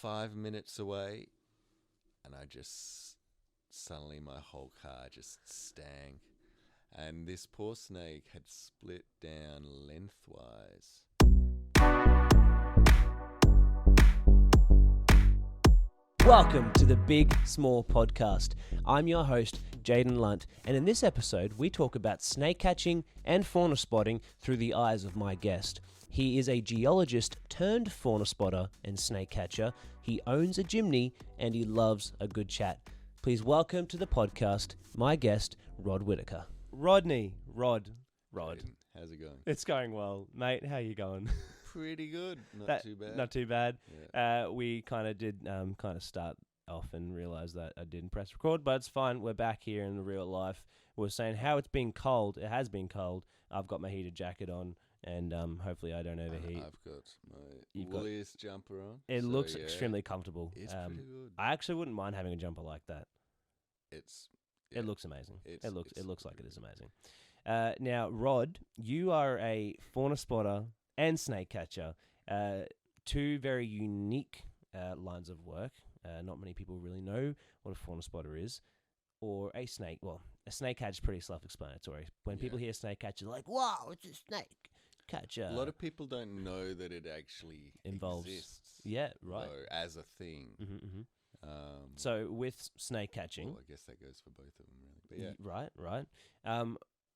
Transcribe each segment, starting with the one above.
5 minutes away, and I just suddenly my whole car just stank, and this poor snake had split down lengthwise. Welcome to the Big Small Podcast. I'm your host, Jaden Lunt, and in this episode, we talk about snake catching and fauna spotting through the eyes of my guest. He is a geologist turned fauna spotter and snake catcher. He owns a chimney and he loves a good chat. Please welcome to the podcast my guest, Rod Whitaker. Rod. How's it going? It's going well, mate. How you going? Pretty good. Not too bad. Not too bad. Yeah. We kind of did start off and realize that I didn't press record, but it's fine. We're back here in the real life. We're saying how it's been cold. It has been cold. I've got my heated jacket on, and hopefully I don't overheat. I've got my wooliest jumper on. It looks extremely comfortable. It's pretty good. I actually wouldn't mind having a jumper like that. It looks amazing. It looks like it is good. amazing. Now, Rod, you are a fauna spotter and snake catcher. Two very unique lines of work. Not many people really know what a fauna spotter is, or a snake. Well, a snake catcher is pretty self-explanatory. When people hear snake catcher, they're like, wow, it's a snake catcher. A lot of people don't know that it actually involves exists. Yeah, right. Though, as a thing. So with snake catching, well, I guess that goes for both of them, really. But yeah, right.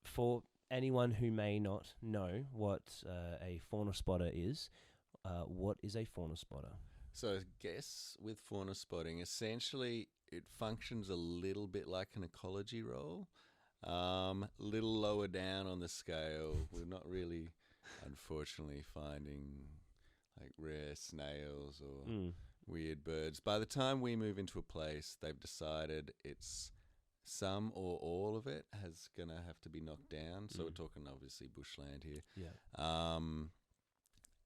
For anyone who may not know what a fauna spotter is, what is a fauna spotter? So I guess with fauna spotting, essentially it functions a little bit like an ecology role, little lower down on the scale. We're not really, unfortunately, finding like rare snails or weird birds. By the time we move into a place, they've decided it's some or all of it has gonna have to be knocked down. So we're talking obviously bushland here. Yeah.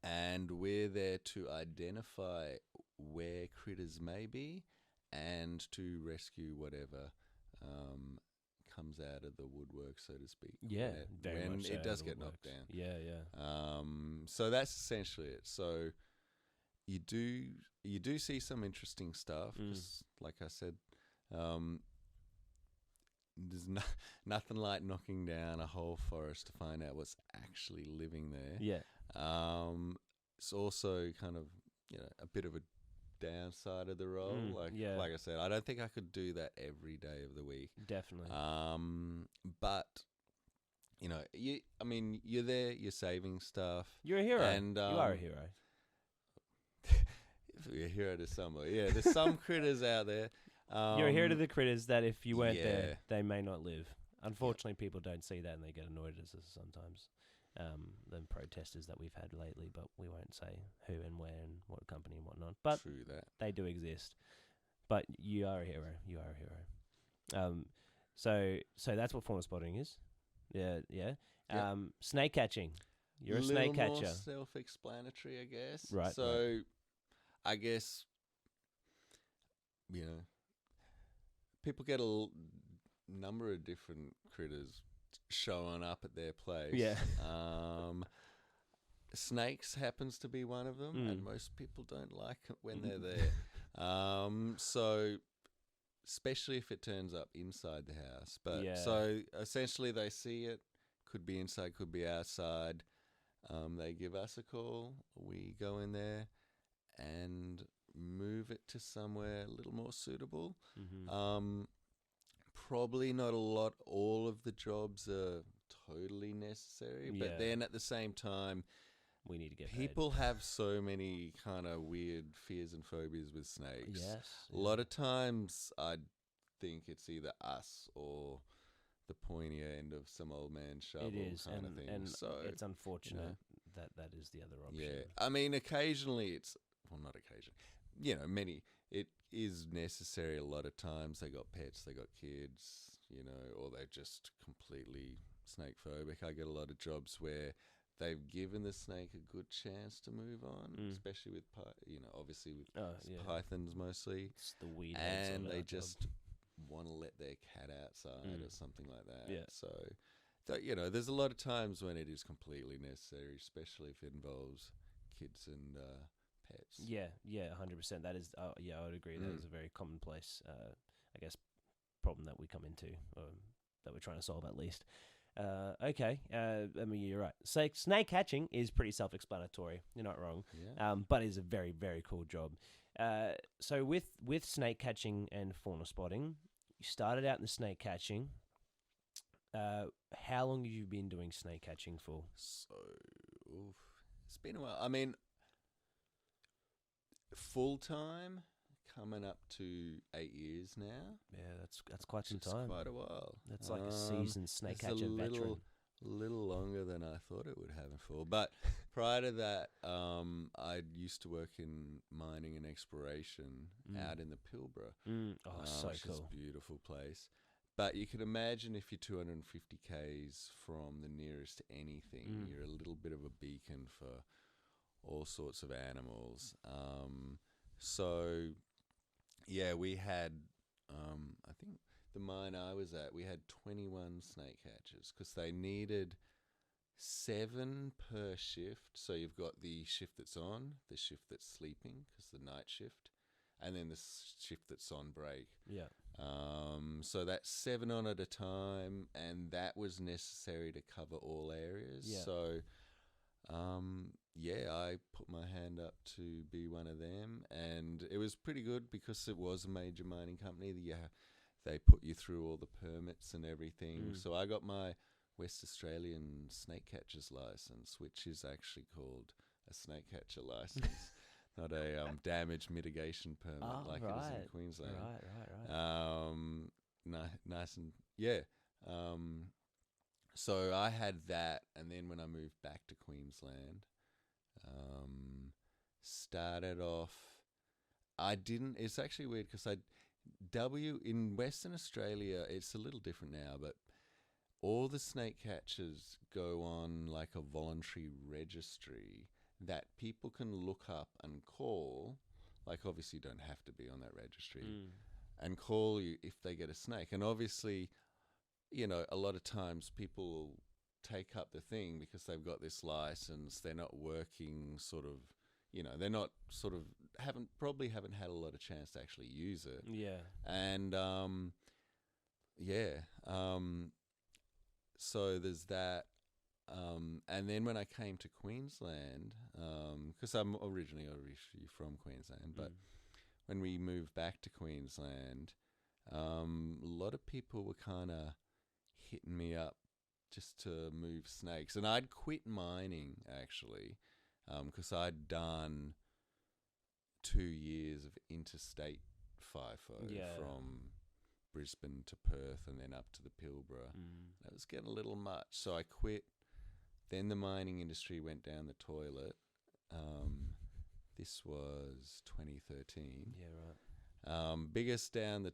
And we're there to identify where critters may be and to rescue whatever comes out of the woodwork, so to speak. Yeah, when it does get knocked down. Yeah. So that's essentially it. So you do see some interesting stuff. Just like I said, there's nothing like knocking down a whole forest to find out what's actually living there. Yeah. It's also kind of, a bit of a downside of the role. Like I said, I don't think I could do that every day of the week. Definitely. But you're there, you're saving stuff. You're a hero. And you are a hero. You're a hero to somebody. Yeah, there's some critters out there. You're a hero to the critters that if you weren't there, they may not live. Unfortunately, people don't see that and they get annoyed at us sometimes. The protesters that we've had lately, but we won't say who and where and what company and whatnot. But true that. They do exist. But you are a hero. You are a hero. So that's what fauna spotting is. Yeah. Yep. Snake catching. You're a snake catcher. More self-explanatory, I guess. Right. So, I guess, people get a number of different critters showing up at their place. Yeah. Snakes happens to be one of them, and most people don't like it when they're there. So, especially if it turns up inside the house. But so essentially, they see it. Could be inside, could be outside. They give us a call. We go in there and move it to somewhere a little more suitable. Probably not all of the jobs are totally necessary, but then at the same time, we need to get people have so many kind of weird fears and phobias with snakes. Yes. A lot of times I think it's either us or the pointy end of some old man shovel kind of thing. And so it's unfortunate that is the other option. Yeah, I mean, occasionally not occasionally. It is necessary a lot of times. They got pets, they got kids, or they're just completely snake phobic. I get a lot of jobs where they've given the snake a good chance to move on, especially with, obviously with pythons mostly. It's the weird and they just want to let their cat outside or something like that. Yeah. So, there's a lot of times when it is completely necessary, especially if it involves kids and pets. Yeah, 100%. That is, I would agree. That Mm. is a very commonplace, I guess, problem that we come into, that we're trying to solve at least. Okay, I mean, you're right. So snake catching is pretty self-explanatory. You're not wrong. Yeah. But it's a very, very cool job. So with snake catching and fauna spotting, you started out in the snake catching. How long have you been doing snake catching for? So, it's been a while. I mean, full time, coming up to 8 years now. Yeah, that's quite some It's time. quite a while. That's like a seasoned snake It's catcher veteran. little longer than I thought it would have for. But prior to that, I used to work in mining and exploration out in the Pilbara. So which cool. is a beautiful place. But you can imagine if you're 250 k's from the nearest anything, you're a little bit of a beacon for all sorts of animals. So, yeah, we had, I think the mine I was at, we had 21 snake catchers because they needed 7 per shift. So you've got the shift that's on, the shift that's sleeping, because the night shift, and then the shift that's on break. Yeah. So that's 7 on at a time, and that was necessary to cover all areas. Yeah. So, yeah, I put my hand up to be one of them, and it was pretty good because it was a major mining company. They put you through all the permits and everything. So I got my West Australian snake catcher's license, which is actually called a snake catcher license. Not a damage mitigation permit like it is in Queensland. Right. Nice and yeah. So I had that, and then when I moved back to Queensland, started off. I didn't. It's actually weird because in Western Australia, it's a little different now, but all the snake catchers go on like a voluntary registry that people can look up and call. Like, obviously, you don't have to be on that registry, and call you if they get a snake. And obviously, you know, a lot of times people will take up the thing because they've got this license. They're not working sort of, you know, they're not sort of probably haven't had a lot of chance to actually use it. Yeah. And so there's that. And then when I came to Queensland, because I'm originally from Queensland, but when we moved back to Queensland, a lot of people were kind of hitting me up just to move snakes. And I'd quit mining, actually, because I'd done 2 years of interstate FIFO from Brisbane to Perth and then up to the Pilbara. It was getting a little much, so I quit. Then the mining industry went down the toilet. This was 2013. Yeah, right. Biggest downturn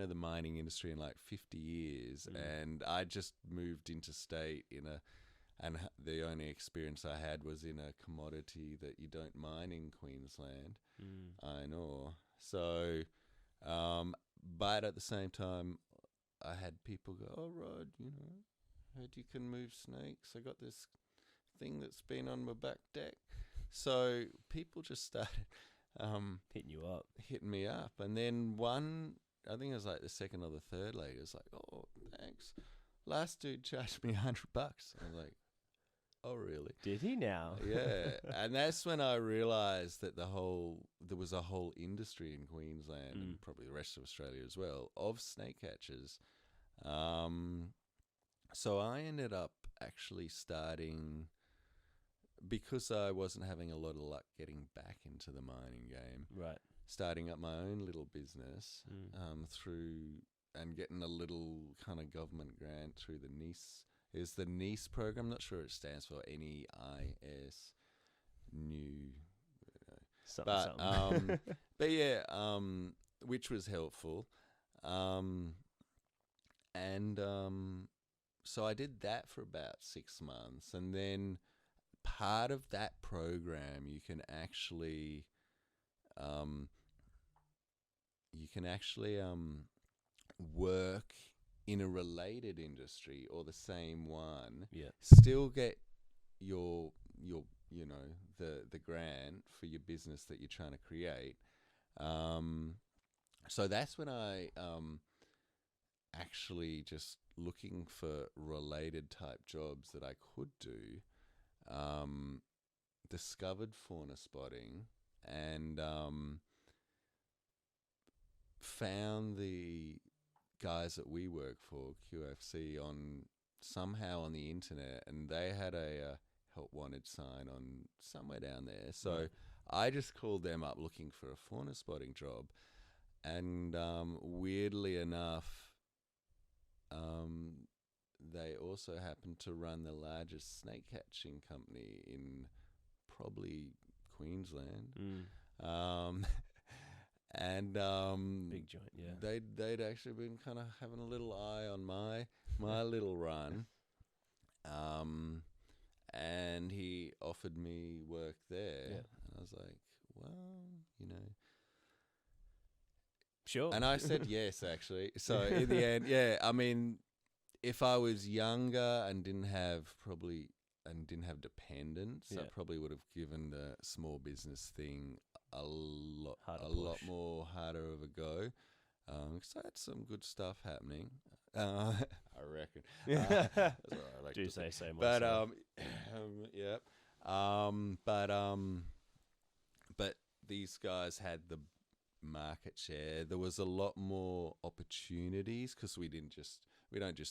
of the mining industry in like 50 years. And I just moved interstate and the only experience I had was in a commodity that you don't mine in Queensland, iron ore. So, but at the same time, I had people go, "Oh, Rod, you know, heard you can move snakes. I got this thing that's been on my back deck." So people just started hitting me up. And then I think it was like the second or the third lady was like, "Oh, thanks. Last dude charged me $100." I was like, "Oh, really?" Did he now? Yeah. And that's when I realised that there was a whole industry in Queensland and probably the rest of Australia as well of snake catchers. So I ended up actually starting, because I wasn't having a lot of luck getting back into the mining game, Right. starting up my own little business through and getting a little kind of government grant through the NEIS. Is the NEIS program? Not sure it stands for NEIS. Something. But yeah, which was helpful. So I did that for about 6 months, and then part of that program you can actually work in a related industry or the same one. Yeah. Still get your the grant for your business that you're trying to create. So that's when I actually just looking for related type jobs that I could do, discovered fauna spotting and found the guys that we work for, QFC, somehow on the internet, and they had a help wanted sign on somewhere down there. So I just called them up looking for a fauna spotting job, and weirdly enough, they also happened to run the largest snake catching company in probably Queensland. And Big joint, yeah. they'd actually been kind of having a little eye on my little run, and he offered me work there. Yeah. And I was like, well, Sure. and I said yes, actually. So in the end, yeah, I mean, if I was younger and didn't have dependents, I probably would have given the small business thing a lot more harder of a go. Because I had some good stuff happening. I reckon. That's what I like Do to say think. so But myself. but these guys had the market share. There was a lot more opportunities because we don't just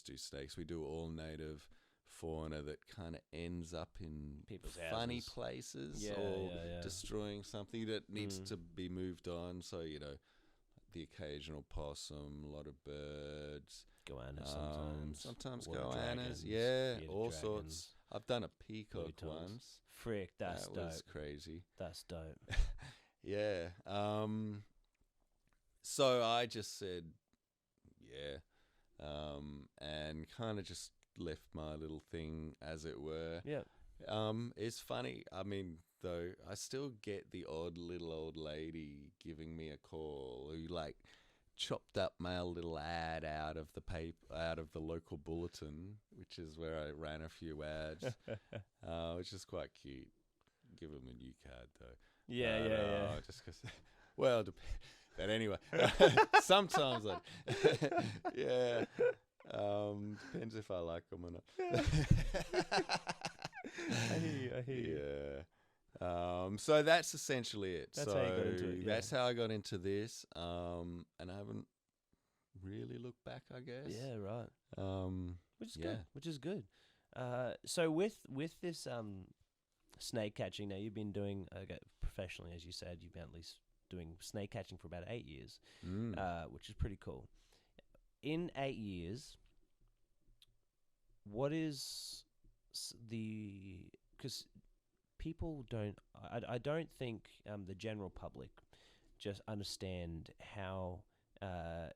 do snakes. We do all native fauna that kind of ends up in People's funny houses. places Yeah, or yeah. destroying something that needs to be moved on. So, the occasional possum, a lot of birds. Goannas sometimes water goannas, dragons, yeah, bearded all dragons, sorts. I've done a peacock blue tongues. once. Frick, that's that dope. was crazy. That's dope. Yeah. So I just said, yeah, and kind of just left my little thing as it were. Yeah. It's funny. I mean, though, I still get the odd little old lady giving me a call who chopped up my little ad out of the paper, out of the local bulletin, which is where I ran a few ads, which is quite cute. Give them a new card though. Yeah. Just because. Well, but anyway, sometimes yeah. Depends if I like them or not. I hear you. Yeah. So that's essentially it. That's how you got into it. Yeah. That's how I got into this. And I haven't really looked back, I guess. Yeah, right. Which is good. Which is good. So with this snake catching, now you've been doing professionally, as you said, you've been at least doing snake catching for about 8 years, which is pretty cool. In 8 years, what is because people don't, I don't think the general public just understand how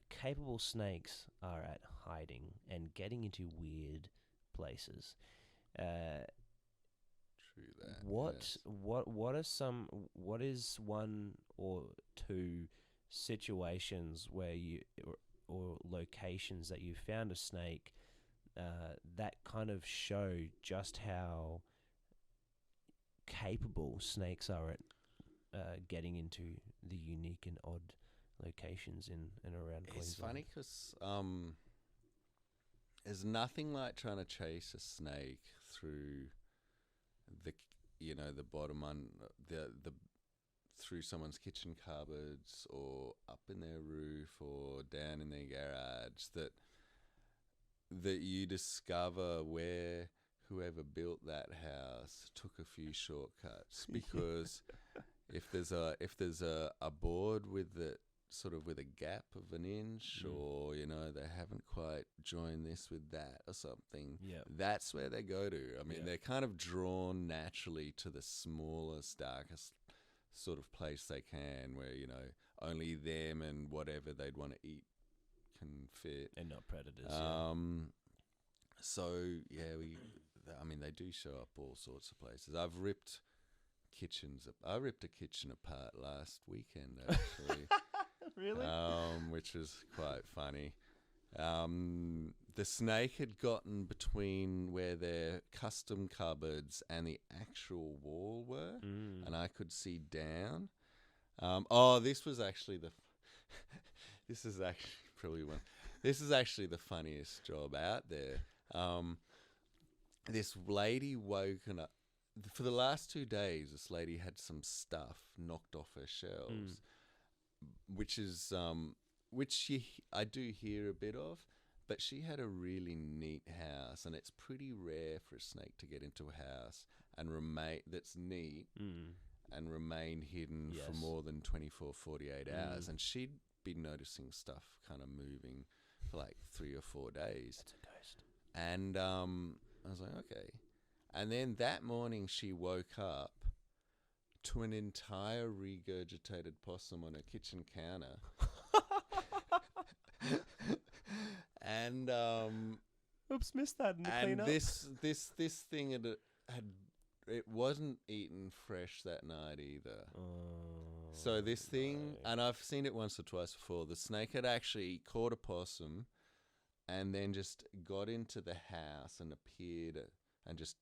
capable snakes are at hiding and getting into weird places. True that. What is one or two situations where or locations that you found a snake that kind of show just how capable snakes are at getting into the unique and odd locations in and around Queensland? It's funny because there's nothing like trying to chase a snake through the bottom the through someone's kitchen cupboards or up in their roof or down in their garage, that you discover where whoever built that house took a few shortcuts, because if there's a board with it sort of with a gap of an inch, or they haven't quite joined this with that or something, that's where they go to. I mean, they're kind of drawn naturally to the smallest, darkest sort of place they can, where only them and whatever they'd want to eat can fit, and not predators. So they do show up all sorts of places. I ripped a kitchen apart last weekend, actually. Really? Which was quite funny. The snake had gotten between where their custom cupboards and the actual wall were, and I could see down. This was actually this is actually probably one. This is actually the funniest job out there. This lady woken up. For the last 2 days, this lady had some stuff knocked off her shelves, which is I do hear a bit of. But she had a really neat house, and it's pretty rare for a snake to get into a house and remain that's neat and remain hidden for more than 24, 48 hours. And she'd been noticing stuff kind of moving for like 3 or 4 days. That's a ghost. And I was like, okay. And then that morning she woke up to an entire regurgitated possum on her kitchen counter. And oops, missed that in the cleanup. This thing had it wasn't eaten fresh that night either. So this thing, and I've seen it once or twice before. The snake had actually caught a possum, and then just got into the house and appeared and just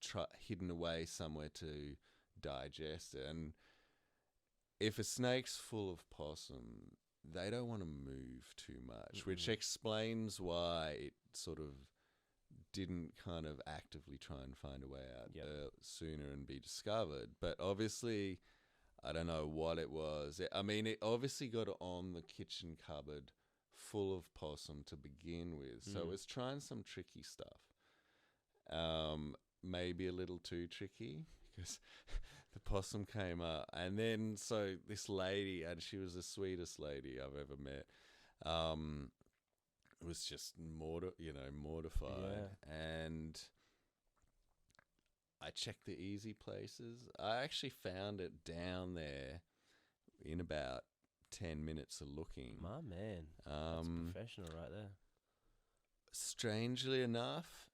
hidden away somewhere to digest it. And if a snake's full of possum, they don't want to move too much, which explains why it sort of didn't kind of actively try and find a way out sooner and be discovered. But obviously, I don't know what it was. It obviously got on the kitchen cupboard full of possum to begin with. So it was trying some tricky stuff. Maybe a little too tricky, because the possum came up. And then, so this lady, and she was the sweetest lady I've ever met, was just mortified. And I checked the easy places. I actually found it down there in about 10 minutes of looking. My man. That's professional right there. Strangely enough,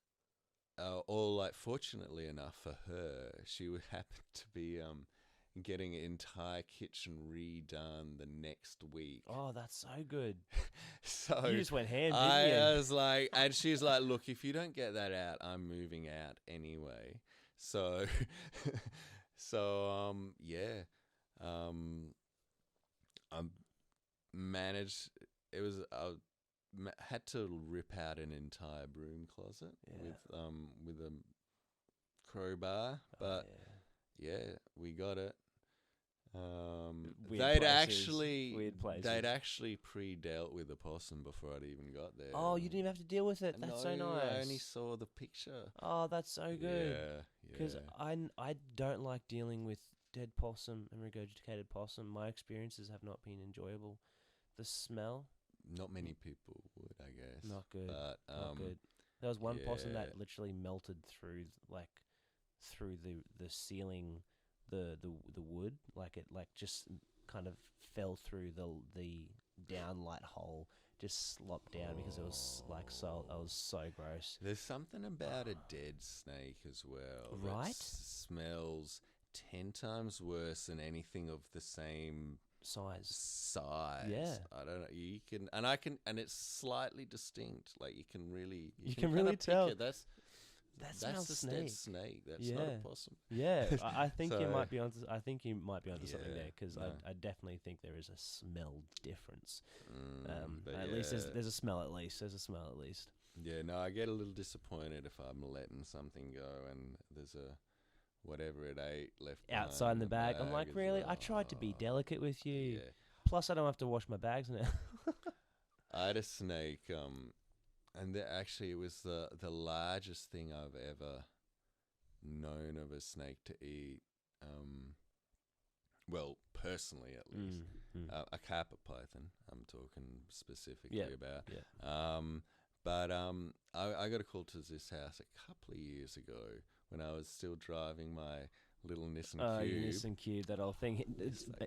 fortunately enough for her, she would happen to be getting an entire kitchen redone the next week. Oh, that's so good. So you just went ham, didn't you? I was like, and she's like, look, if you don't get that out, I'm moving out anyway. So, I managed. It was had to rip out an entire broom closet with a crowbar, but we got it. They'd actually pre-dealt with the possum before I'd even got there. Oh, you didn't even have to deal with it. That's so nice. I only saw the picture. Oh, that's so good. Yeah. Because I don't like dealing with dead possum and regurgitated possum. My experiences have not been enjoyable. The smell. Not many people would, I guess. Not good. But, not good. There was one possum that literally melted through the ceiling, the wood, it just kind of fell through the downlight hole, just slopped down because it was it was so gross. There's something about a dead snake as well, right? That smells 10 times worse than anything of the same size. Yeah. I don't know. You can, and it's slightly distinct. Like you can really tell. That's smells the snake. Snake. That's not a possum. Yeah, I think you might be onto. I think you might be onto something there, because I definitely think there is a smell difference. At least there's a smell. At least there's a smell. At least. Yeah. No, I get a little disappointed if I'm letting something go and there's a whatever it ate left outside in the bag. I'm like, really? I tried to be delicate with you. Yeah. Plus, I don't have to wash my bags now. I had a snake, and actually it was the largest thing I've ever known of a snake to eat. Well, personally at least. A carpet python, I'm talking specifically about. Yeah. But I got a call to this house a couple of years ago when I was still driving my little Nissan Cube. Your Nissan Cube, that old thing.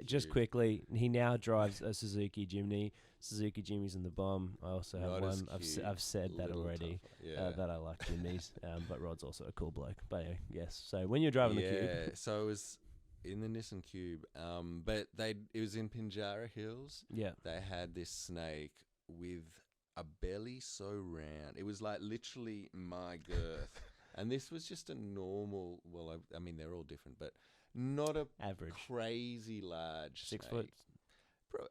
Just quickly, he now drives a Suzuki Jimny. Suzuki Jimmy's in the bomb. I also have one. I've said that already, that I like Jimnys. But Rod's also a cool bloke. But yes, so when you're driving the Cube. Yeah, so it was in the Nissan Cube. But it was in Pinjarra Hills. Yeah. They had this snake with a belly so round. It was like literally my girth. And this was just a normal, well, I mean, they're all different, but not a Average. crazy large 6 snake. foot.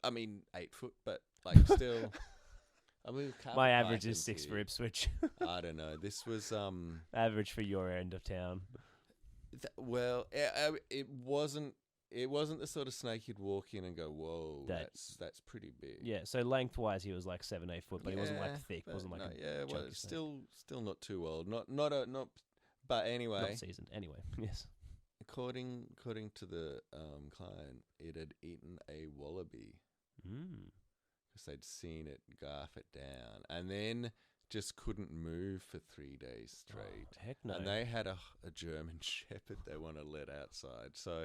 I mean, 8 foot, but like still. I mean, My average is 6 for Ipswich. I don't know. This was Average for your end of town. well, it wasn't. It wasn't the sort of snake you'd walk in and go, "Whoa, that's pretty big." Yeah, so lengthwise he was like 7-8 foot, but he wasn't like thick. But Wasn't like well, snake. still not too old. Not. But anyway, Not seasoned. Anyway, yes. according to the client, it had eaten a wallaby because they'd seen it garf it down, and then just couldn't move for 3 days straight. Oh, heck no. And they had a German Shepherd they want to let outside, so.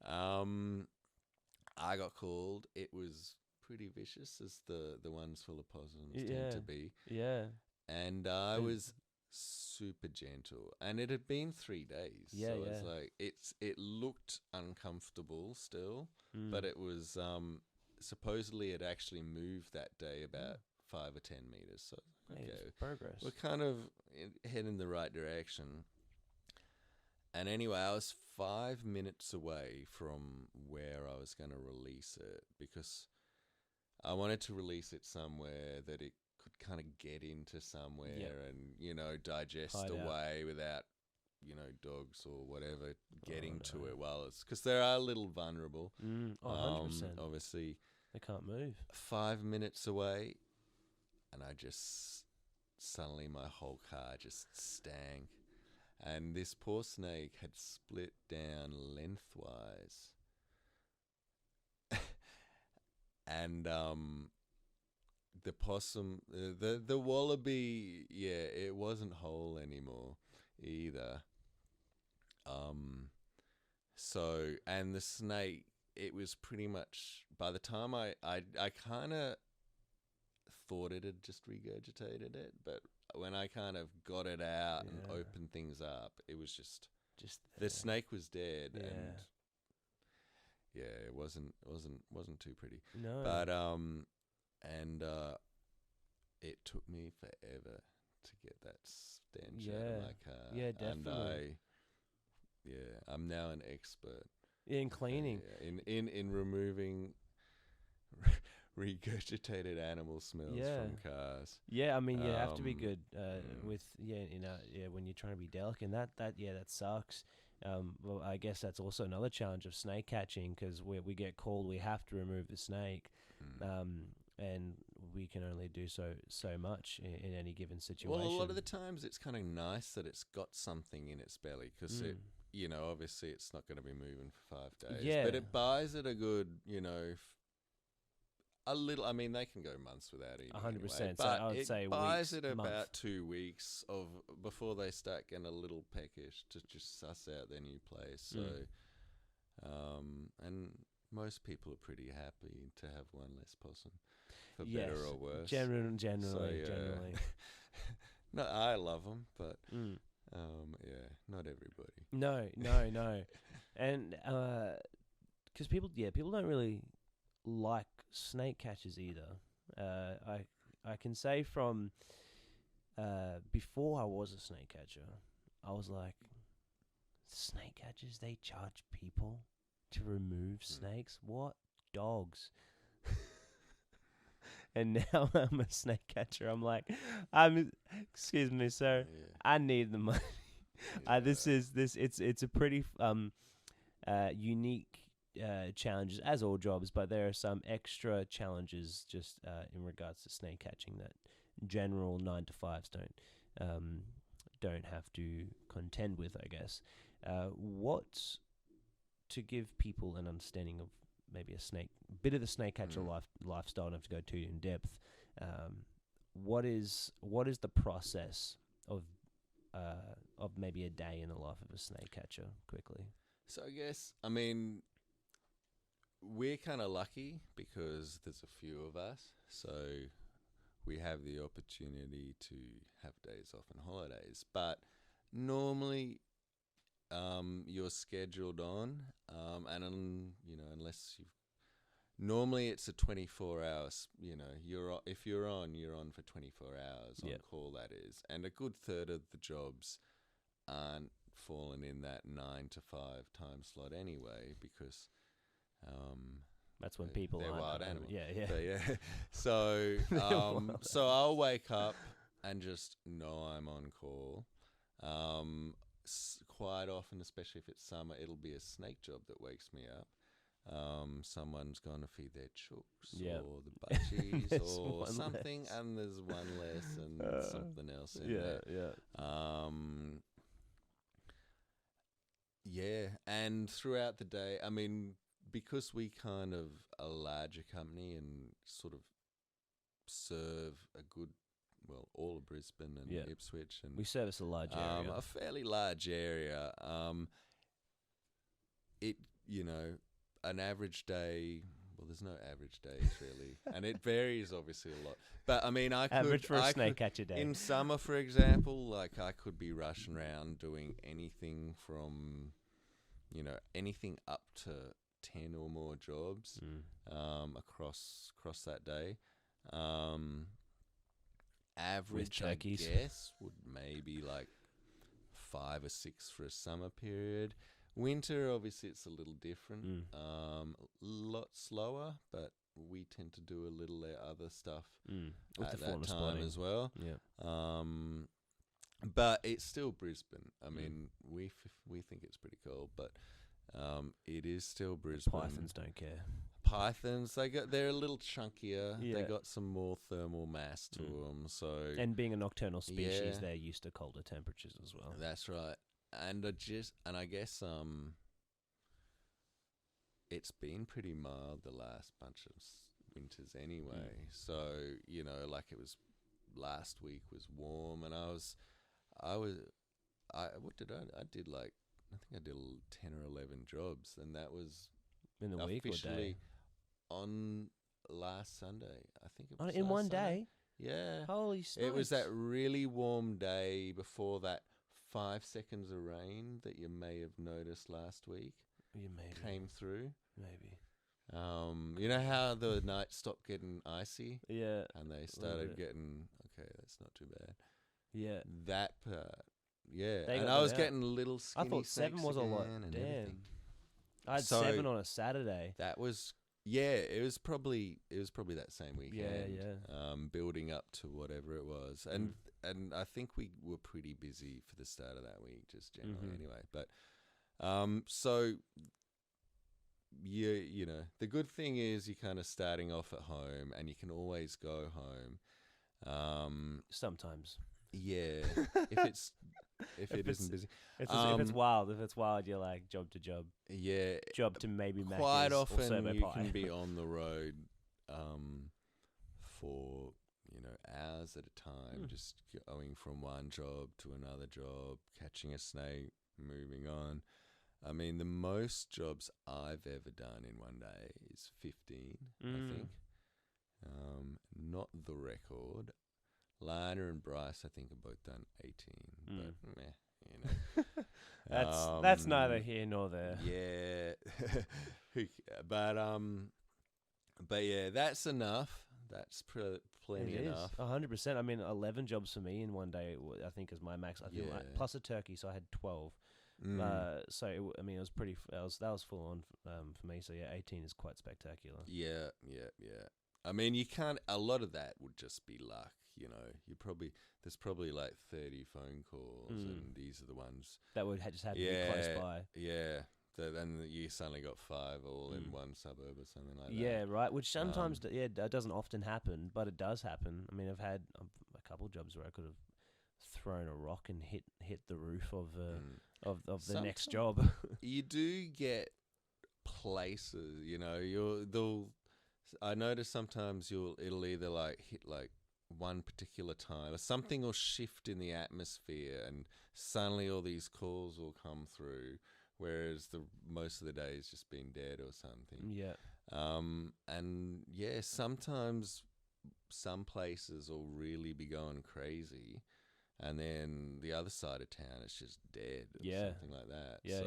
I got called. It was pretty vicious, as the ones full of possums tend to be. Yeah. And I was super gentle, and it had been 3 days. Yeah, so it's like it looked uncomfortable still, but it was supposedly it actually moved that day about 5 or 10 meters. So okay, progress. we're kind of heading in the right direction. And anyway, I was 5 minutes away from where I was going to release it, because I wanted to release it somewhere that it could kind of get into somewhere and, digest Hide away without, dogs or whatever getting to it while it's, because they are a little vulnerable. 100%. Obviously. They can't move. 5 minutes away, and I just, suddenly my whole car just stank. And this poor snake had split down lengthwise. And the possum, the wallaby, it wasn't whole anymore either. So, and the snake, it was pretty much, by the time I kind of thought it had just regurgitated it, but when I kind of got it out and opened things up, it was just the snake was dead, and it wasn't too pretty. No, but it took me forever to get that stench out of my car. Yeah, definitely. And I'm now an expert in cleaning, in removing regurgitated animal smells from cars. Yeah, I mean, you have to be good with when you're trying to be delicate. And that sucks. Well, I guess that's also another challenge of snake catching, because we get called, we have to remove the snake, and we can only do so much in any given situation. Well, a lot of the times it's kind of nice that it's got something in its belly, because it, obviously it's not going to be moving for 5 days. Yeah. But it buys it a good, a little. I mean, they can go months without eating. 100%. Anyway, but so I would say buys weeks, it month. about 2 weeks before they start getting a little peckish to just suss out their new place. So, and most people are pretty happy to have one less possum, for better or worse. Generally. No, I love them, but not everybody. No, and because people don't really like snake catchers either. I can say from before I was a snake catcher, I was like, snake catchers, they charge people to remove snakes? What? Dogs. And now I'm a snake catcher. I'm like, excuse me, sir, I need the money. It's a pretty unique challenges, as all jobs, but there are some extra challenges just in regards to snake catching that general 9-to-5s don't have to contend with, I guess. What, to give people an understanding of maybe a bit of the snake catcher lifestyle, don't have to go too in depth. What is the process of maybe a day in the life of a snake catcher, quickly? So I guess, I mean, we're kind of lucky because there's a few of us, so we have the opportunity to have days off and holidays. But normally, you're scheduled on, and unless you've normally it's a 24 hours, if you're on for 24 hours on call, that is. And a good third of the jobs aren't falling in that 9 to 5 time slot anyway, because that's when people they're aren't wild animals. Yeah. But yeah. So so I'll wake up and just know I'm on call. Quite often, especially if it's summer, it'll be a snake job that wakes me up. Someone's going to feed their chooks or the budgies or something, and there's one less and something else in there. Yeah, and throughout the day, I mean, because we kind of a larger company and sort of serve all of Brisbane and Ipswich, and we service a large area, a fairly large area. An average day. Well, there's no average days really, and it varies obviously a lot. But I mean, average for a snake catcher day in summer, for example, like I could be rushing around doing anything from, anything up to 10 or more jobs across that day. Average, I guess, would maybe like 5 or 6 for a summer period. Winter, obviously, it's a little different. A lot slower, but we tend to do a little other stuff with at the that time spotting as well. Yeah. But it's still Brisbane. I mean, we think it's pretty cool, but it is still Brisbane. Pythons don't care. Pythons, they're a little chunkier. Yeah. They got some more thermal mass to them. So, and being a nocturnal species, they're used to colder temperatures as well. That's right. And I guess it's been pretty mild the last bunch of winters anyway. So, like it was last week was warm, and I did like, I think I did 10 or 11 jobs, and that was in the week or day? On last Sunday. I think it was in one Sunday. day. Yeah. Holy smokes. It was that really warm day before that 5 seconds of rain that you may have noticed last week. Came through. Maybe. You know how the night stopped getting icy? Yeah. And they started getting, okay, that's not too bad. Yeah. That part. Yeah. And I was getting little skinny I thought 7 was a lot. Damn. Everything. I had 7 on a Saturday. That was, it was probably that same weekend. Yeah. Building up to whatever it was. And I think we were pretty busy for the start of that week, just generally anyway. But so the good thing is you're kind of starting off at home, and you can always go home. Sometimes. Yeah. if it isn't busy. If it's wild, you're like job to job. Yeah. Job to maybe Macca's. Quite often you Pie. can be on the road for hours at a time, just going from one job to another job, catching a snake, moving on. I mean, the most jobs I've ever done in one day is 15, I think. Not the record. Lana and Bryce, I think, have both done 18, but that's neither here nor there. Yeah, but yeah, that's enough. That's plenty enough. 100%. I mean, 11 jobs for me in one day, I think, is my max. I think plus a turkey, so I had 12. So it was pretty. That was full on for me. So yeah, 18 is quite spectacular. Yeah. I mean, you can't. A lot of that would just be luck. There's probably like 30 phone calls, and these are the ones that would just happen to be close by. Yeah. Then you suddenly got 5 all in one suburb or something like that. Yeah, right. Which sometimes, that doesn't often happen, but it does happen. I mean, I've had a couple jobs where I could have thrown a rock and hit the roof of the next job. You do get places, I notice sometimes it'll either like hit like one particular time, or something will shift in the atmosphere, and suddenly all these calls will come through, whereas most of the day has just been dead or something. Yeah. And yeah, sometimes some places will really be going crazy, and then the other side of town is just dead or something like that. Yeah.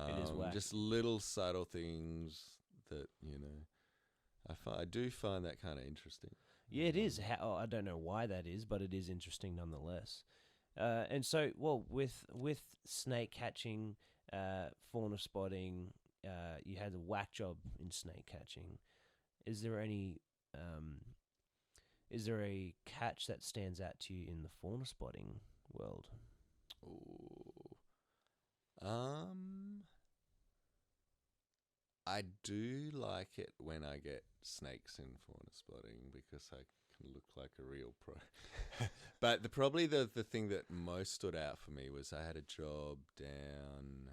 It is whack. Just little subtle things that, I do find that kind of interesting. Yeah, it is. I don't know why that is, but it is interesting nonetheless. And so, well, with snake catching, fauna spotting, you had a whack job in snake catching. Is there any is there a catch that stands out to you in the fauna spotting world? Ooh. I do like it when I get snakes in fauna spotting because I can look like a real pro. But probably the thing that most stood out for me was I had a job down.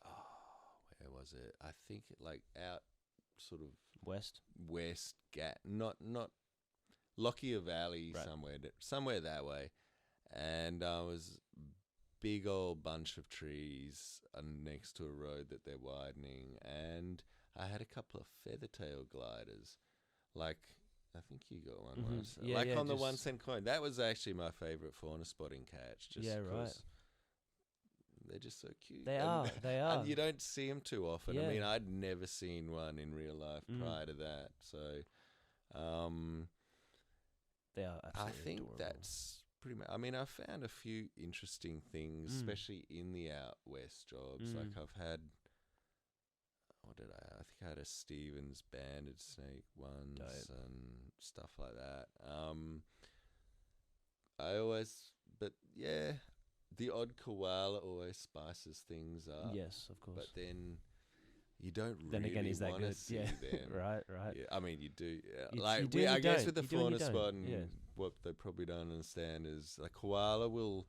Oh, where was it? I think like out sort of West. not Lockyer Valley, Right. somewhere that way, and I was big old bunch of trees next to a road that they're widening, and I had a couple of feathertail gliders, like I think you got one once, Yeah, like yeah, on the just- 1 cent coin. That was actually my favorite fauna spotting catch. Just Yeah, right. 'cause they're just so cute. They And- are. They are. And you don't see them too often. I Yeah. mean, I'd never seen one in real life prior to that. So, They are. I Absolutely think adorable. that's pretty much. I mean, I've found a few interesting things, especially in the out west jobs. Like I've had, what did I? I think I had a Stevens banded snake once and stuff like that. But yeah, the odd koala always spices things up. Yes, of course. But then you don't Then really again, is that want to good? see Yeah. them. Right. Yeah, I mean, you do. You Like do and I you guess don't. with the You do and you fauna don't. spot, and Yeah. what they probably don't understand is a koala will.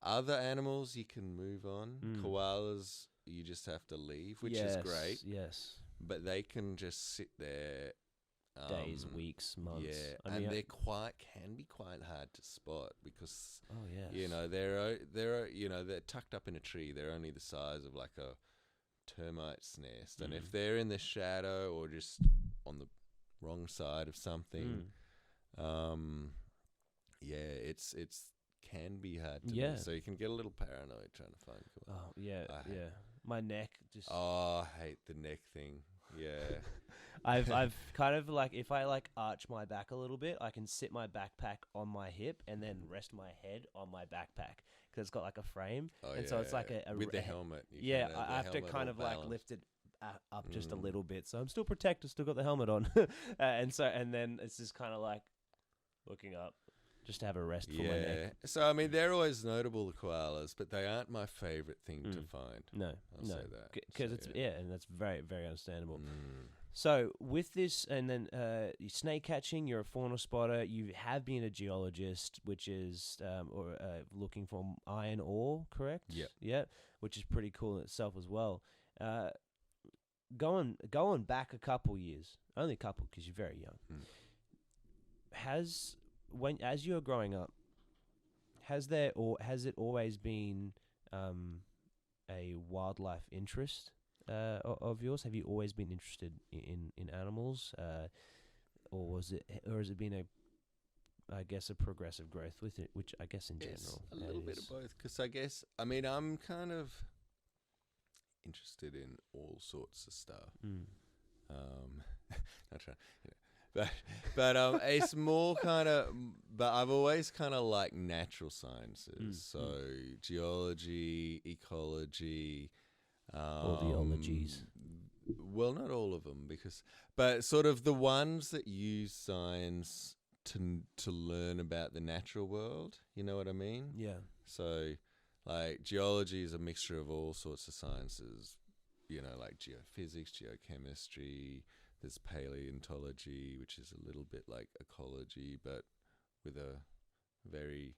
Other animals you can move on. Koalas you just have to leave, which is great. Yes. But they can just sit there. Days, weeks, months. Yeah, I and mean, they can be quite hard to spot because oh yes. they're tucked up in a tree. They're only the size of like a termite's nest, and if they're in the shadow or just on the wrong side of something, it's can be hard to miss. So you can get a little paranoid trying to find koala. Oh yeah, yeah. My neck just. Oh, I hate the neck thing. Yeah. I've kind of like, if I like arch my back a little bit, I can sit my backpack on my hip and then rest my head on my backpack because it's got like a frame, and so it's like a with the helmet. Yeah, I have to kind of like lift it up just a little bit, so I'm still protected, still got the helmet on, and then it's just kind of like looking up just to have a rest for my neck. So I mean, they're always notable, the koalas, but they aren't my favorite thing to find. No, I'll say that because it's and that's very, very understandable. So with this, and then snake catching, you're a fauna spotter. You have been a geologist, which is looking for iron ore, correct? Yep. Yeah, which is pretty cool in itself as well. Going back a couple years, only a couple because you're very young. As you were growing up, has it always been a wildlife interest of yours? Have you always been interested in animals, or has it been a progressive growth with it, which I guess in general a little bit of both, because I mean I'm kind of interested in all sorts of stuff. Not trying, but it's more kind of. But I've always kind of liked natural sciences, so geology, ecology. All the ologies. Well, not all of them, but sort of the ones that use science to learn about the natural world. You know what I mean? Yeah. So, like geology is a mixture of all sorts of sciences. You know, like geophysics, geochemistry. There's paleontology, which is a little bit like ecology, but with a very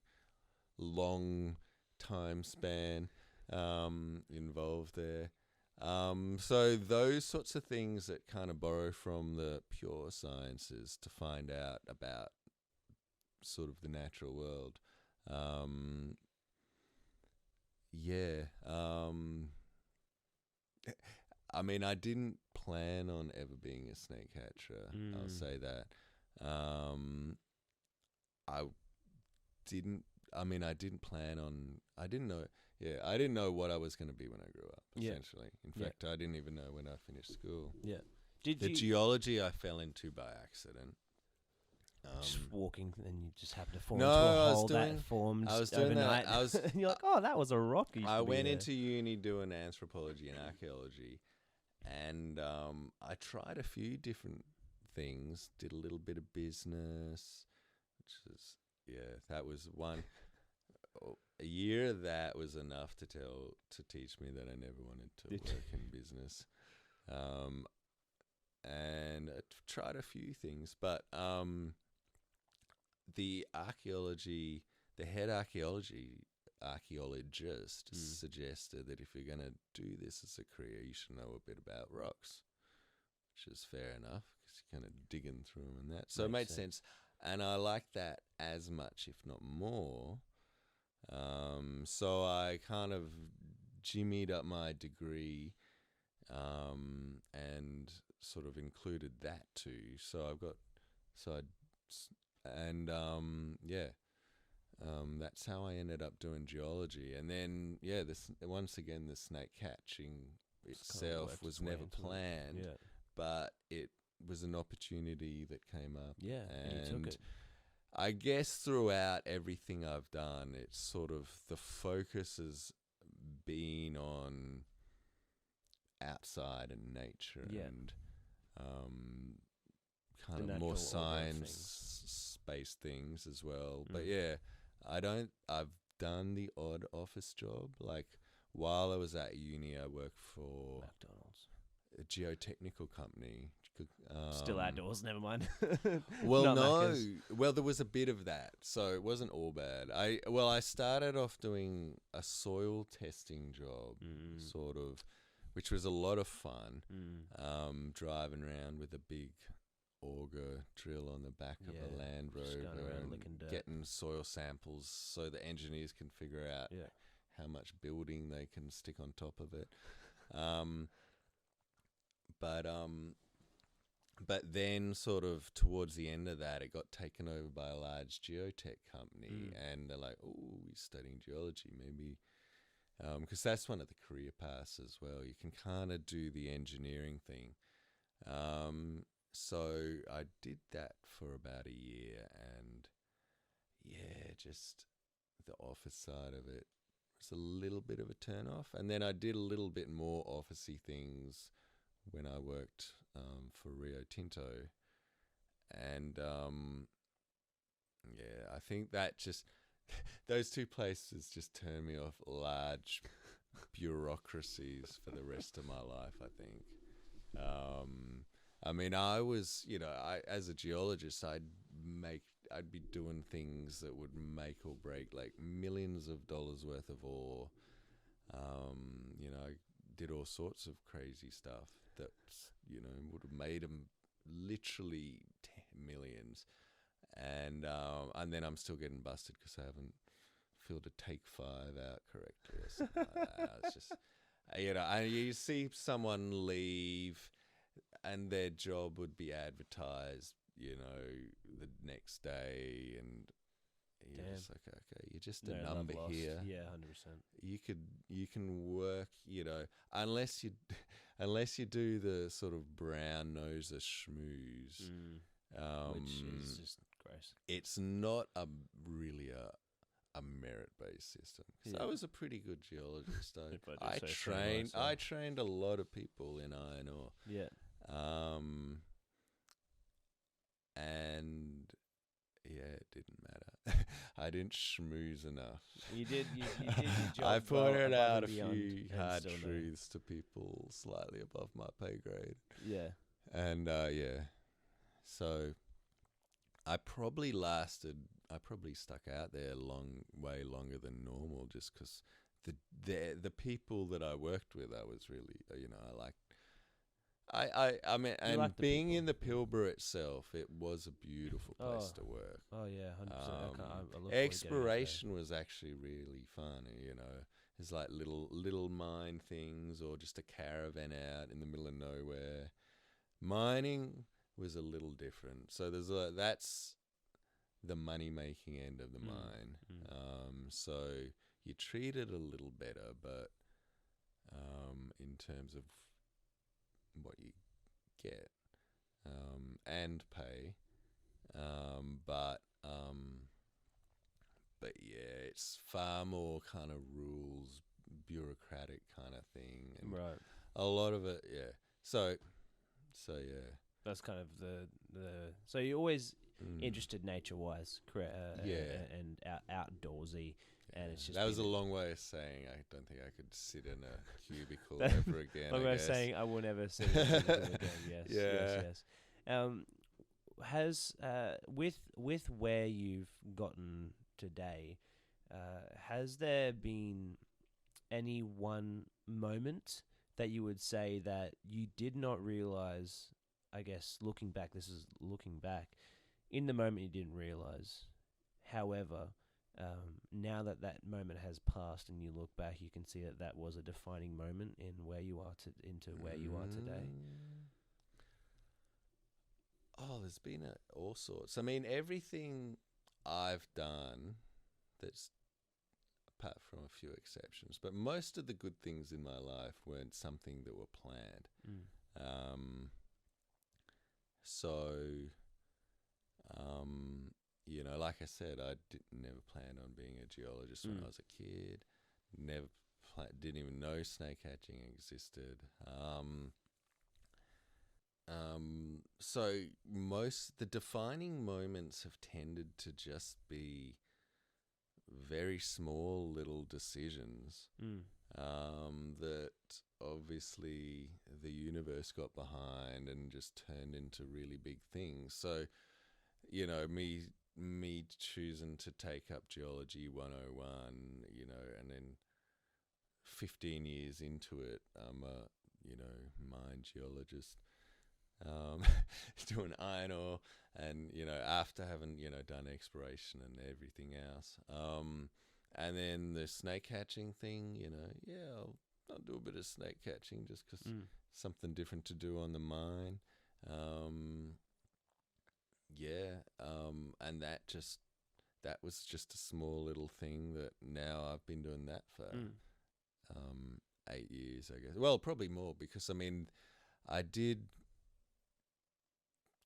long time span involved there. So those sorts of things that kind of borrow from the pure sciences to find out about sort of the natural world. I mean, I didn't plan on ever being a snake catcher. I'll say that. I didn't plan on. I didn't know. yeah, I didn't know what I was going to be when I grew up. Yeah. Essentially, in fact, I didn't even know when I finished school. Yeah. Did The you geology I fell into by accident. just walking and you just happened to fall No, into a I was hole doing- that formed I was doing overnight? that. I was- and you're like, oh, that was a rock. Used I to be went there. into uni doing anthropology and archaeology, and I tried a few different things. Did a little bit of business, which is that was one. A year that was enough to teach me that I never wanted to work in business, and I tried a few things, but the head archaeologist suggested that if you're going to do this as a career, you should know a bit about rocks, which is fair enough because you're kind of digging through them and that. So it made sense. And I liked that as much, if not more. So I kind of jimmied up my degree and sort of included that too. So I've got, that's how I ended up doing geology. And then, once again, the snake catching itself was never planned, but it was an opportunity that came up. Yeah, and you took it. I guess throughout everything I've done, it's sort of the focus has been on outside and nature and kind of more science-based things as well. But I've done the odd office job. Like while I was at uni, I worked for McDonald's, a geotechnical company. Still outdoors, never mind. Well, no. Well, there was a bit of that, so it wasn't all bad. I started off doing a soil testing job, sort of, which was a lot of fun. Driving around with a big auger drill on the back of a Land Rover and getting soil samples so the engineers can figure out how much building they can stick on top of it. But then sort of towards the end of that, it got taken over by a large geotech company, and they're like, oh, he's studying geology, maybe. Because that's one of the career paths as well. You can kind of do the engineering thing. So I did that for about a year, and just the office side of it was a little bit of a turn off. And then I did a little bit more officey things when I worked for Rio Tinto, and I think that just those two places just turned me off large bureaucracies for the rest of my life, I think. I mean, I was, as a geologist, I'd be doing things that would make or break, like millions of dollars worth of ore. I did all sorts of crazy stuff that, would have made them literally millions. And then I'm still getting busted because I haven't filled a take 5 out correctly or something like that. It's just, you see someone leave and their job would be advertised, the next day, and you're just like, okay, you're just a number here. Yeah, 100%. You can work, unless you do the sort of brown noser schmooze, which is just gross. It's not really a merit-based system. So I was a pretty good geologist. I trained a lot of people in iron ore. Yeah. And it didn't matter. I didn't schmooze enough. You did your job. I pointed out a beyond few hard truths to people slightly above my pay grade. Yeah. And so I probably stuck out there way longer than normal, just because the people that I worked with, I was really, I liked. I mean, and being in the Pilbara itself, it was a beautiful place to work. Oh yeah, 100%. Exploration was actually really fun. There's like little mine things, or just a caravan out in the middle of nowhere. Mining was a little different. So that's the money making end of the mine. So you treat it a little better, but in terms of what you get and pay, but yeah, it's far more kind of rules, bureaucratic kind of thing, and Right. a lot of it, yeah. So yeah. That's kind of the. So you're always Mm. interested nature-wise, correct? Yeah. And outdoorsy, and it's just that was a been long way of saying I don't think I could sit in a cubicle ever again. long I way of guess. saying I will never see it again. Yes, Yeah. yes. Has with where you've gotten today, has there been any one moment that you would say that you did not realize? I guess looking back, this is looking back. In the moment, you didn't realize. However, now that that moment has passed and you look back, you can see that that was a defining moment in where you are into where you are today. Oh, there's been all sorts. I mean, everything I've done, that's apart from a few exceptions, but most of the good things in my life weren't something that were planned. So, like I said, I never planned on being a geologist when I was a kid. Never didn't even know snake catching existed. So the defining moments have tended to just be very small little decisions that obviously the universe got behind and just turned into really big things. So, me choosing to take up Geology 101, and then 15 years into it, I'm a, mine geologist, doing iron ore, and after having done exploration and everything else, and then the snake catching thing, I'll do a bit of snake catching just because something different to do on the mine, and that was just a small little thing that now I've been doing that for 8 years, I guess. Well, probably more, because I did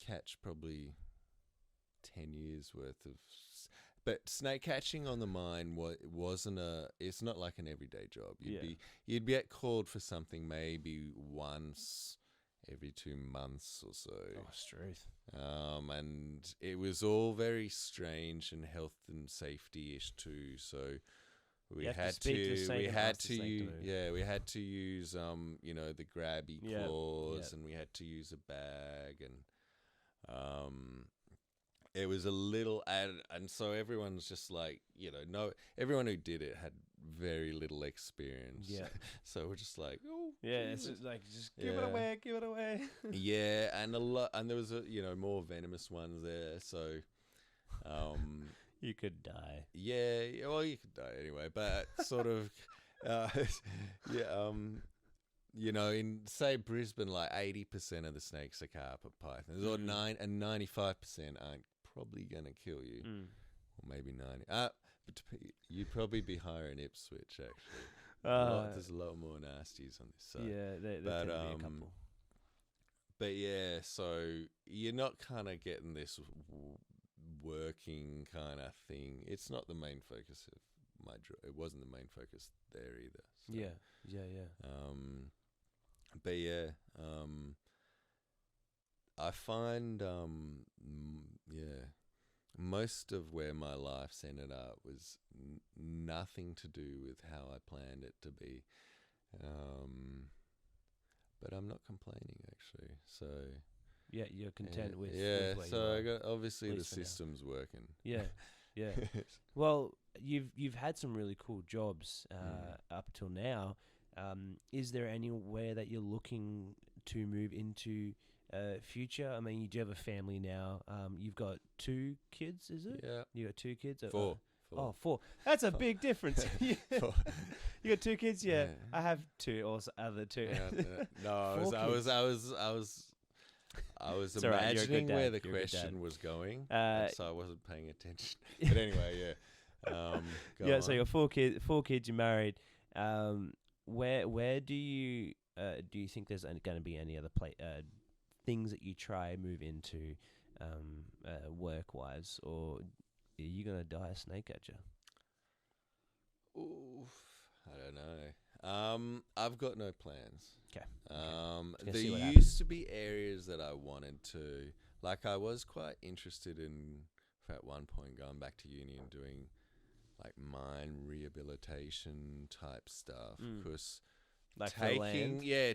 catch probably 10 years worth of but snake catching on the mine it's not like an everyday job. You'd be called for something maybe once every 2 months or so. Oh, truth. And it was all very strange and health and safety-ish too, so we had to use the grabby claws, and we had to use a bag, and it was a little and so everyone's just like, everyone who did it had very little experience. Yeah. So we're just like, oh yeah, it's just like, just give it away. Yeah, and there was more venomous ones there, so you could die. Yeah, well, you could die anyway, but sort of in, say, Brisbane, like 80% of the snakes are carpet pythons, or 95% aren't probably going to kill you, or maybe 90. But you'd probably be higher in Ipswich, actually. There's a lot more nasties on this side. Yeah, there tend to be a couple. But yeah, so you're not kind of getting this working kind of thing. It's not the main focus of my job. It wasn't the main focus there either. So. Yeah. But yeah, I find, most of where my life's ended up was nothing to do with how I planned it to be. But I'm not complaining, actually. So yeah, you're content with yeah. With So I got, obviously the system's working. Yeah. Well, you've had some really cool jobs up till now. Is there anywhere that you're looking to move into future? I mean, you do have a family now. You've got 2 kids, is it? Yeah. You got 2 kids? 4. Oh, 4. That's a big difference. You got 2 kids? Yeah. I have 2, or other 2. No, I was imagining where the question was going, so I wasn't paying attention. But anyway, So you got four kids. You're married. Where do you think there's going to be any other things that you try move into work wise, or are you going to die a snake catcher? Oof, I don't know. I've got no plans. Okay. There used to be areas that I wanted to, like I was quite interested in, at one point, going back to uni and doing like mine rehabilitation type stuff, because like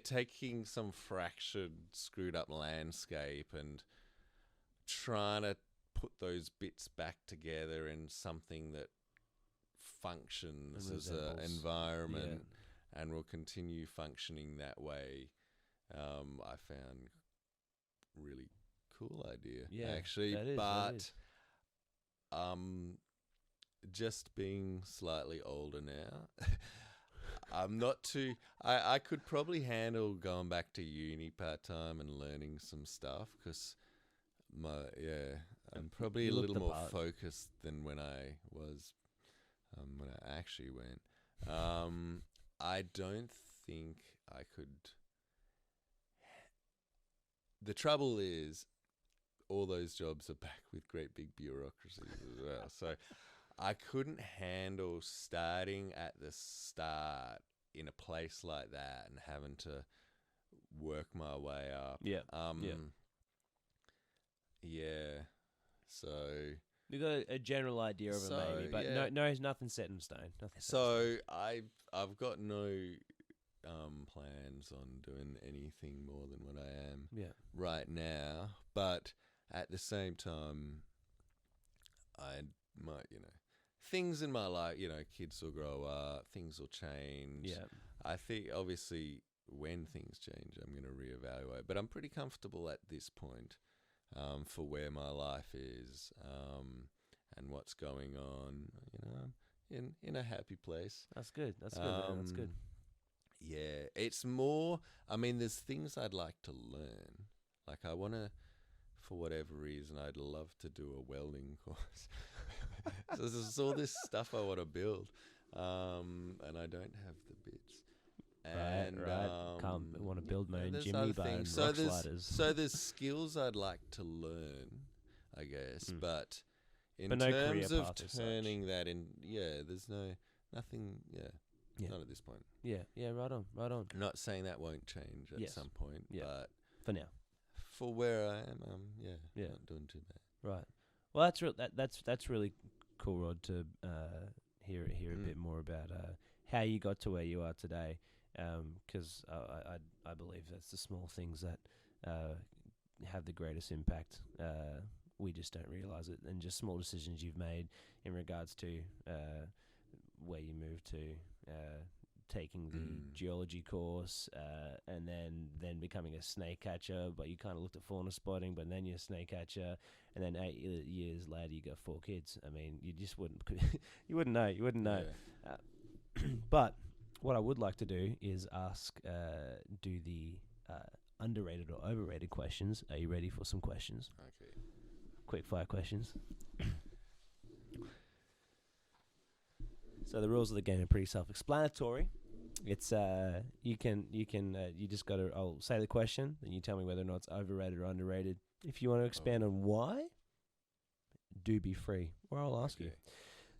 taking some fractured, screwed up landscape and trying to put those bits back together in something that functions as an environment and will continue functioning that way. I found really cool idea, actually, but just being slightly older now, I'm not too. I could probably handle going back to uni part-time and learning some stuff, because I'm probably a little more focused than when I was when I actually went. I don't think I could. The trouble is, all those jobs are back with great big bureaucracies as well. So I couldn't handle starting at the start in a place like that and having to work my way up. So you got a general idea of it, maybe, but nothing set in stone. I've got no plans on doing anything more than what I am right now. But at the same time, I might, things in my life, kids will grow up, things will change. Yeah. I think, obviously, when things change, I'm going to reevaluate. But I'm pretty comfortable at this point for where my life is and what's going on. In a happy place. That's good. That's good. That's good. Yeah, it's more. I mean, there's things I'd like to learn. Like, I want to, for whatever reason, I'd love to do a welding course. So there's all this stuff I want to build, and I don't have the bits. And can't want to build my own chimney bar and rock sliders. So there's skills I'd like to learn, I guess, but in terms of turning that in, there's nothing. Not at this point. Yeah, right on. I'm not saying that won't change at some point, but for now, for where I am, not doing too bad. Right. Well, that's really cool, Rod, to hear a bit more about how you got to where you are today. Because I believe that's the small things that have the greatest impact. We just don't realise it, and just small decisions you've made in regards to where you moved to, taking the geology course, and then becoming a snake catcher. But you kind of looked at fauna spotting, but then you're a snake catcher, and then 8 years later you got 4 kids. I mean, you just wouldn't you wouldn't know. Yeah. But what I would like to do is do the underrated or overrated questions. Are you ready for some questions? Okay. Quick fire questions. So the rules of the game are pretty self-explanatory. It's you just got to. I'll say the question, then you tell me whether or not it's overrated or underrated. If you want to expand on why, do be free, or I'll ask you.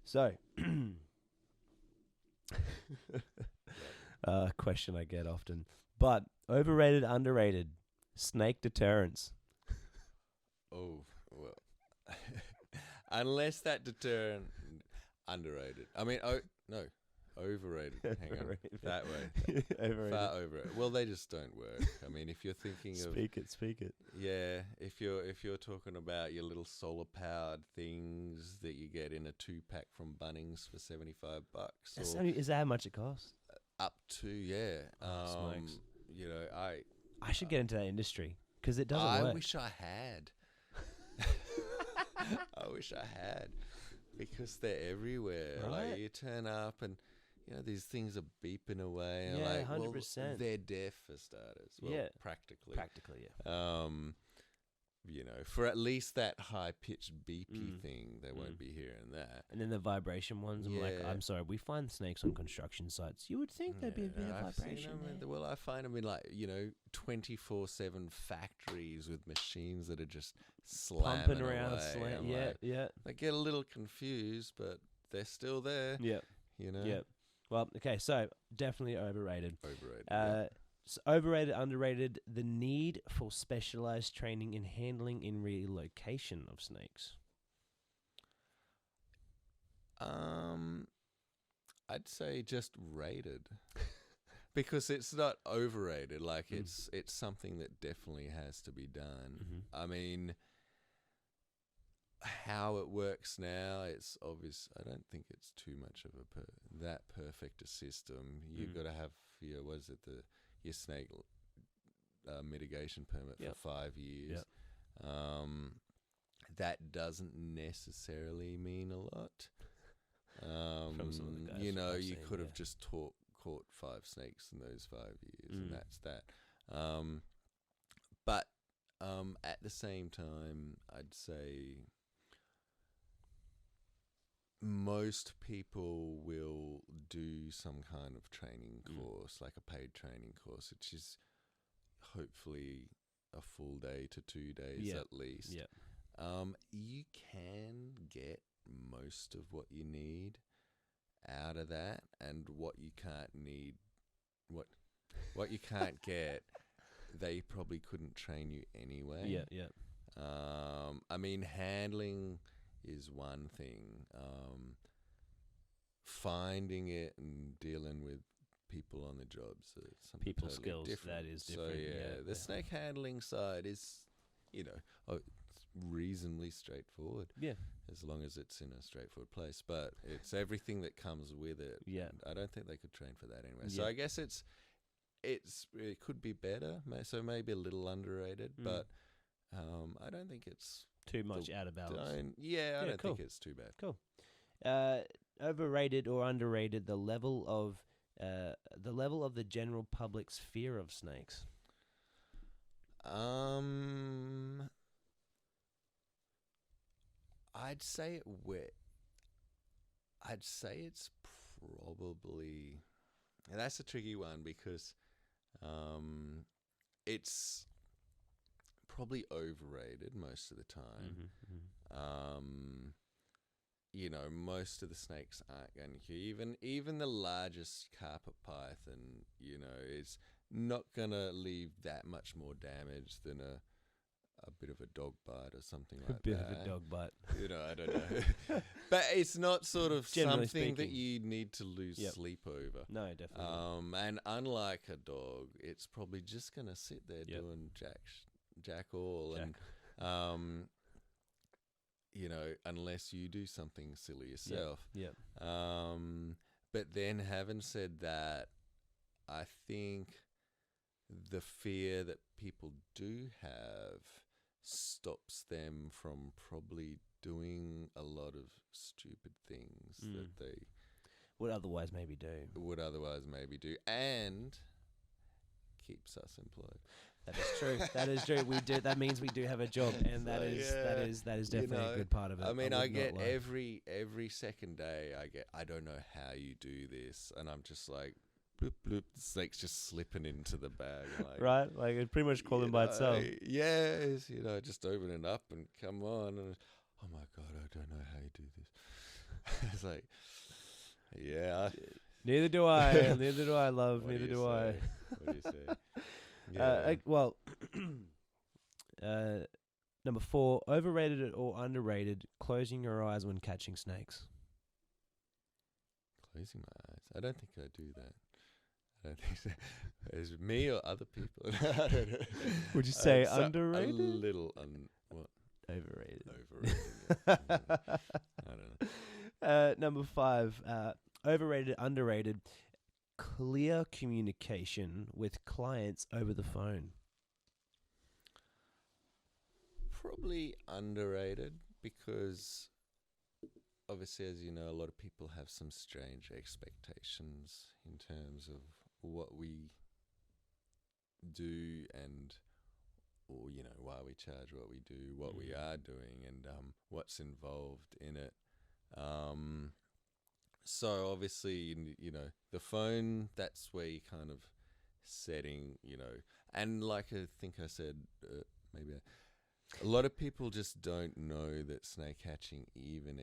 So, question I get often, but overrated, underrated, snake deterrence. Oh well, unless that deterrent. Underrated. I mean, no, overrated. Hang on, that way. Overrated. Far overrated. Well, they just don't work. I mean, if you're thinking speak it. Yeah, if you're talking about your little solar powered things that you get in a 2-pack from Bunnings for $75, is that how much it costs? Up to smokes. I should get into that industry because it doesn't work. I wish I had. I wish I had. Because they're everywhere. Right. Like, you turn up and, these things are beeping away. And 100%. Well, they're deaf for starters. Well, practically. Practically, yeah. for at least that high-pitched beepy Mm. thing, they won't be hearing that. And then the vibration ones, I'm like, Yeah. I'm sorry, we find snakes on construction sites. You would think there'd be a bit of I've seen vibration 'em there. well, I find them in 24/7 factories with machines that are just slamming Pumping around, away. I'm yeah, like, yeah, they get a little confused, but they're still there. yeah, yeah. Well, okay, so definitely overrated. Overrated. Overrated, underrated, the need for specialized training in handling and relocation of snakes. I'd say just rated. Because it's not overrated. Like it's something that definitely has to be done. Mm-hmm. I mean, how it works now, it's obvious. I don't think it's too much of that perfect a system. You've got to have your snake mitigation permit Yep. for 5 years. Yep. That doesn't necessarily mean a lot. From some of the guys you I've you seen, could have yeah. just caught 5 snakes in those 5 years, and that's that. But at the same time, I'd say most people will do some kind of training course, like a paid training course, which is hopefully a full day to 2 days at least. Yeah. You can get most of what you need out of that, and what you can't get, they probably couldn't train you anyway. Yeah, yeah. I mean, handling is one thing. Finding it and dealing with people on the jobs, something People totally skills, different. that is different. So yeah, the snake handling side is, it's reasonably straightforward. Yeah. As long as it's in a straightforward place, but it's everything that comes with it. Yeah. And I don't think they could train for that anyway. So Yeah. I guess it could be better. So maybe a little underrated, but I don't think it's Too much out of balance. I don't cool. think it's too bad. Cool. Overrated or underrated, the level of the general public's fear of snakes. I'd say it's probably, and that's a tricky one because it's probably overrated most of the time. Most of the snakes aren't going to kill. Even the largest carpet python, is not going to leave that much more damage than a bit of a dog bite or something like that. A bit of a dog bite. I don't know. But it's not sort of Generally something that speaking. you need to lose Yep. sleep over. No, definitely. And unlike a dog, it's probably just going to sit there Yep. doing jack all. Jack. And, unless you do something silly yourself. Yeah. But then having said that, I think the fear that people do have stops them from probably doing a lot of stupid things that they Would otherwise maybe do, and keeps us employed. That is true. That is true. We do. That means we do have a job, and that is definitely a good part of it. I mean, would I not get lie. every second day. I don't know how you do this, and I'm just like, bloop bloop. The snake's just slipping into the bag, like, right? Like it's pretty much calling by itself. Yes, just open it up and come on. And oh my god, I don't know how you do this. It's like, yeah. Neither do I. Neither do I, love. What Neither do do you I. say? What do you say? Yeah. Number 4, overrated or underrated, closing your eyes when catching snakes. Closing my eyes. I don't think I do that. I don't think so. Is it me or other people? I don't know. Would you say So underrated? A little what? Overrated. Overrated. Yeah. I don't know. Number 5, overrated, underrated, clear communication with clients over the phone. Probably underrated because obviously, as you know, a lot of people have some strange expectations in terms of what we do and or why we charge what we do, what we are doing, and what's involved in it. So obviously, the phone, that's where you kind of setting, and like I think I said, maybe a lot of people just don't know that snake catching even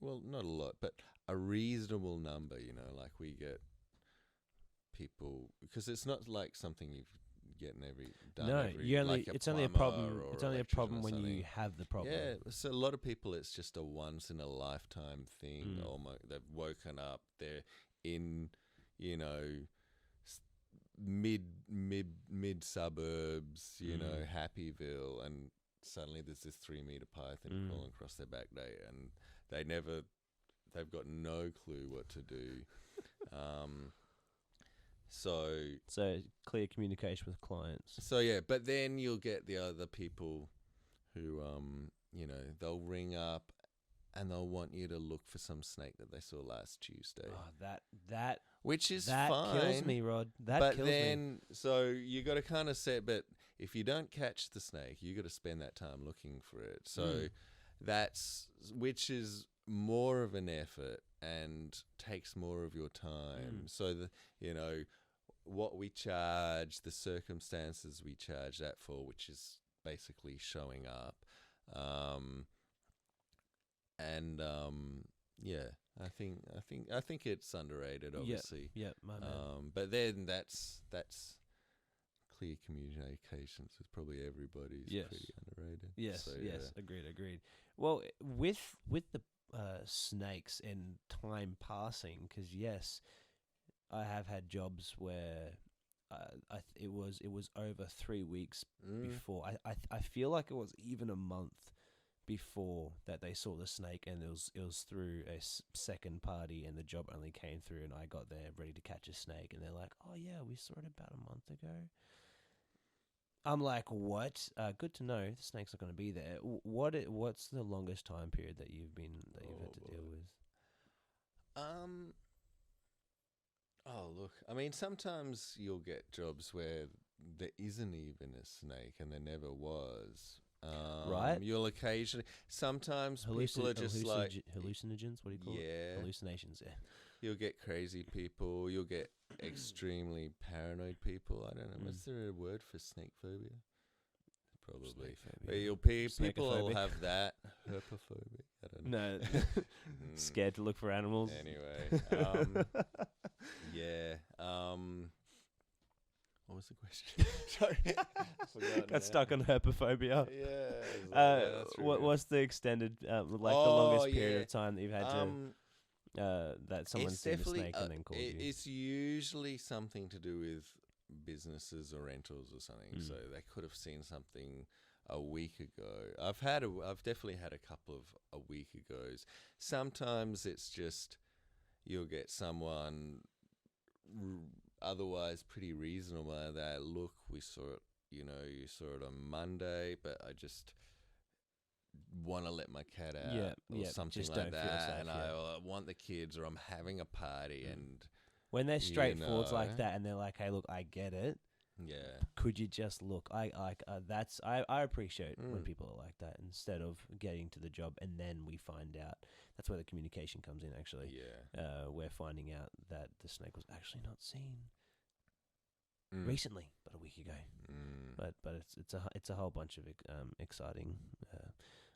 well, not a lot, but a reasonable number, like we get people, because it's not like something you've it's only a problem. It's only a problem when you have the problem. Yeah, so a lot of people, it's just a once in a lifetime thing. They've woken up, they're in, mid suburbs, Happyville, and suddenly there's this 3-meter python crawling across their back day, and they've got no clue what to do. So clear communication with clients. So yeah, but then you'll get the other people who, they'll ring up and they'll want you to look for some snake that they saw last Tuesday. Oh, that which is that fine. kills me, Rod. But then, so you got to kind of set. But if you don't catch the snake, you got to spend that time looking for it. So which is more of an effort and takes more of your time. So what we charge, the circumstances we charge that for, which is basically showing up. I think it's underrated, obviously. Yeah, my man. But then that's clear communications with probably everybody is pretty underrated. Yes, so, agreed. Well, with the snakes and time passing, because yes, I have had jobs where it was over 3 weeks before. I feel like it was even a month before that they saw the snake, and it was through a second party, and the job only came through, and I got there ready to catch a snake, and they're like, "Oh yeah, we saw it about a month ago." I'm like, "What? Good to know. The snake's not going to be there." What's the longest time period that you've had to deal with? Oh, look, I mean, sometimes you'll get jobs where there isn't even a snake, and there never was. Right. You'll occasionally, sometimes people are just like hallucinogens. What do you call it? Hallucinations. Yeah. You'll get crazy people. You'll get extremely paranoid people. I don't know. Is there a word for snake phobia? Probably. People will have that. Herpophobia. I don't know. No. Scared to look for animals. Anyway. Yeah. What was the question? Sorry. Got stuck on herpophobia. Yeah. What's the extended, the longest period of time that you've had to, that someone's seen a snake and then called you? It's usually something to do with businesses or rentals or something. So they could have seen something a week ago. I've definitely had a couple of a week ago's. Sometimes it's just you'll get someone otherwise pretty reasonable that, look, we saw it, you saw it on Monday, but I just want to let my cat out or something just like don't feel that, safe, and I want the kids, or I'm having a party, and when they're straightforward like that, and they're like, "Hey, look, I get it. Yeah. Could you just look?" I appreciate when people are like that, instead of getting to the job and then we find out. That's where the communication comes in. Actually, we're finding out that the snake was actually not seen recently, but a week ago. But it's a whole bunch of exciting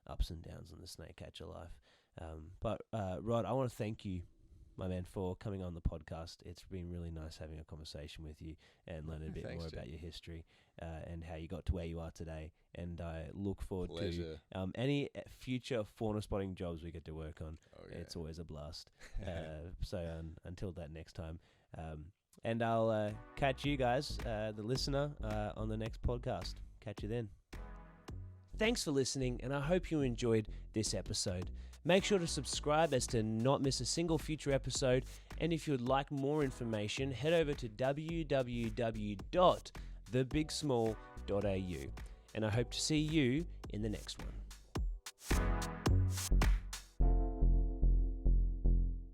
ups and downs in the snake catcher life. But Rod, I want to thank you, my man, for coming on the podcast. It's been really nice having a conversation with you and learning a bit more about your history and how you got to where you are today. And I look forward to any future fauna spotting jobs we get to work on. Oh, yeah. It's always a blast. So until that next time. And I'll catch you guys, the listener, on the next podcast. Catch you then. Thanks for listening, and I hope you enjoyed this episode. Make sure to subscribe as to not miss a single future episode. And if you'd like more information, head over to www.thebigsmall.au. And I hope to see you in the next one.